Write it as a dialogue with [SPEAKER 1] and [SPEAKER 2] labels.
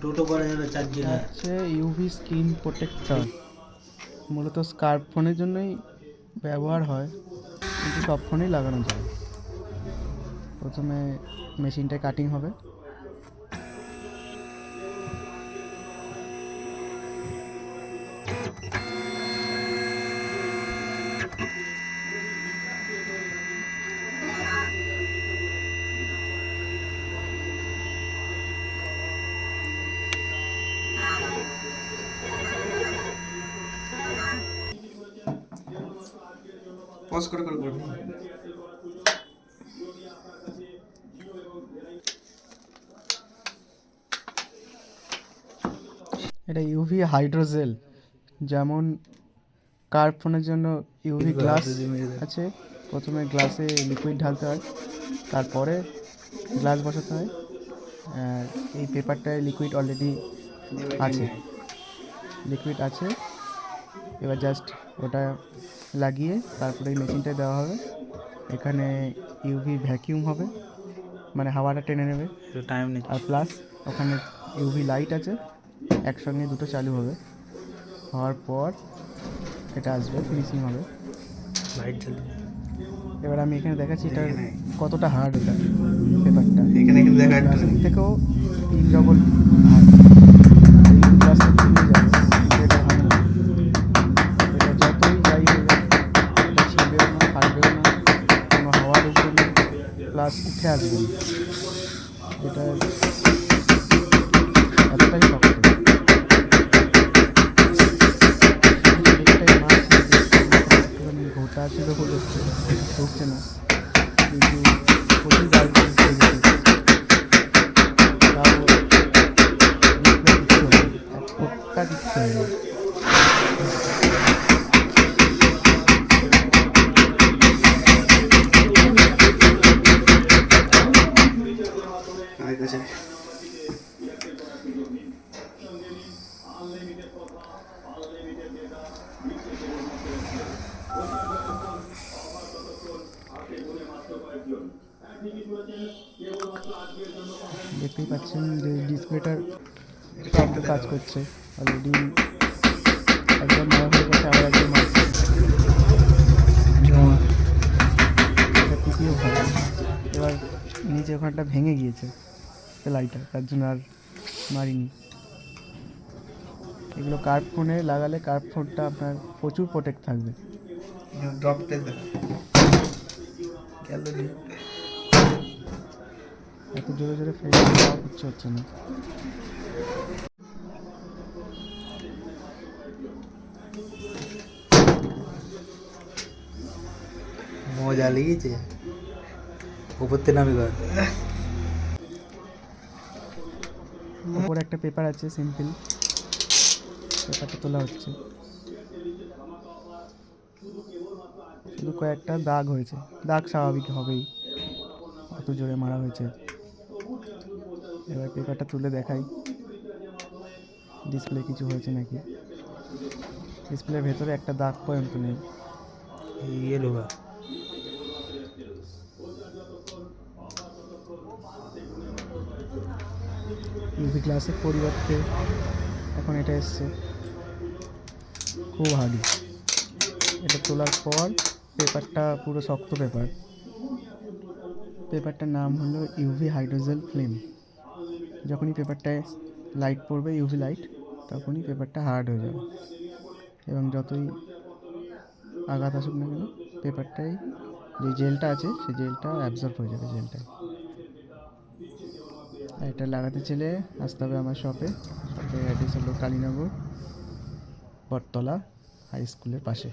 [SPEAKER 1] টোটো করা যাবে 4 জন।
[SPEAKER 2] হচ্ছে ইউভি স্ক্রিন প্রোটেক্টর, মূলত স্মার্ট ফোনের জন্যই ব্যবহার হয়, কিন্তু সব ফোনেই লাগানো যায়। প্রথমে মেশিনটা কাটিং হবে।
[SPEAKER 3] পজ করে করবি।
[SPEAKER 2] এটা ইউভি হাইড্রোজেল, যেমন কার ফোনের জন্য ইউভি গ্লাস আছে। প্রথমে গ্লাসে লিকুইড ঢালতে হয়, তারপরে গ্লাস বসাতে হয়। এই পেপারটায় লিকুইড অলরেডি আছে, এবার জাস্ট ওটা লাগিয়ে তারপরে এই মেশিনটায় দেওয়া হবে। এখানে ইউভি ভ্যাকিউম হবে, মানে হাওয়াটা টেনে নেবে।
[SPEAKER 1] টাইম নেই।
[SPEAKER 2] আর প্লাস ওখানে ইউভি লাইট আছে, একসঙ্গে দুটো চালু হবে। হওয়ার পর এটা আসবে, ফিনিশিং হবে।
[SPEAKER 1] লাইট জ্বলে।
[SPEAKER 2] এবার আমি এখানে দেখাচ্ছি এটা কতটা হার্ড, এটা পেপারটা
[SPEAKER 3] এখানে কিন্তু দেখা
[SPEAKER 2] প্লাস্টিক থেকেও 3 ডবল হার্ড। এই প্লাস্টিক ছিঁড়ে যাবে, এটা হবে না। এটা যতই যাই হয়ে যাক, এটা ছিঁড়বেও না, ফাটবেও না, কোনো হাওয়া ঢুকবে না, প্লাস উঠে আসবে না। এটা এতটাই শক্ত। ঘোটা ছিল বলে ঢুকছে না, কিন্তু প্রচুর গাছ ঢুকছে গেছে। তাও ডিসপ্লে কিচ্ছু হবে, এক ফোঁটা কিচ্ছু হবে না। দেখতেই পাচ্ছেন যে ডিসপ্লেটার সব কাজ করছে অলরেডি। একবার মারা হয়ে গেছে, আবার একবার মারছে। এটা তৃতীয় হয়। এবার নিচে ওখানটা ভেঙে গিয়েছে সেলাইটা, তার জন্য আর মারিনি। এগুলো কার্ভ ফোনে লাগালে কার্ভ ফোনটা আপনার প্রচুর প্রোটেক্ট থাকবে।
[SPEAKER 3] ড্রপ টেস্ট দেখা
[SPEAKER 2] এত জোরে জোরে ফেলে দেওয়া হচ্ছে না।
[SPEAKER 1] মজা লেগেছে উপরতে নামে ঘর।
[SPEAKER 2] উপরে একটা পেপার আছে সিম্পল, পেপারটা তোলা হচ্ছে। শুধু কয়েকটা দাগ হয়েছে, দাগ স্বাভাবিক হবেই, অত জোরে মারা হয়েছে। এবার পেপারটা তুলে দেখাই ডিসপ্লে কিছু হয়েছে নাকি। ডিসপ্লের ভেতরে একটা দাগ পর্যন্ত নেই।
[SPEAKER 1] ये लोगा
[SPEAKER 2] ইউভি গ্লাসের পরিবর্তে এখন এটা এসছে, খুব হার্ডি। এটা তোলার পর পেপারটা পুরো শক্ত পেপার। পেপারটার নাম হলো ইউভি হাইড্রোজেল ফিল্ম। যখনই পেপারটায় লাইট পড়বে, ইউভি লাইট, তখনই পেপারটা হার্ড হয়ে যাবে, এবং যতই আঘাত আসুক না কেন, পেপারটাই যে জেলটা আছে সেই জেলটা অ্যাবজর্ব হয়ে যাবে জেলটায়। আর এটা লাগাতে চাইলে আসতে হবে আমার শপে অ্যাড্রেস হলো কালীনগর বটতলা হাই স্কুলের পাশে।